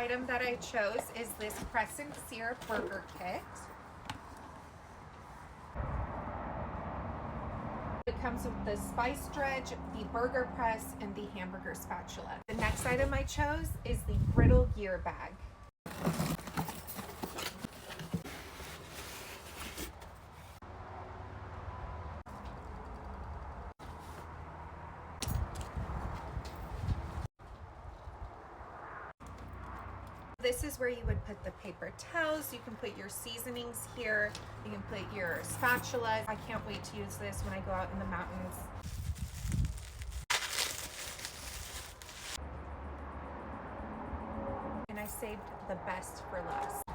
item that I chose is this press and sear burger kit. It comes with the spice dredge, the burger press, and the hamburger spatula. The next item I chose is the Griddle gear bag. This is where you would put the paper towels. You can put your seasonings here. You can put your spatulas. I can't wait to use this when I go out in the mountains. And I saved the best for last.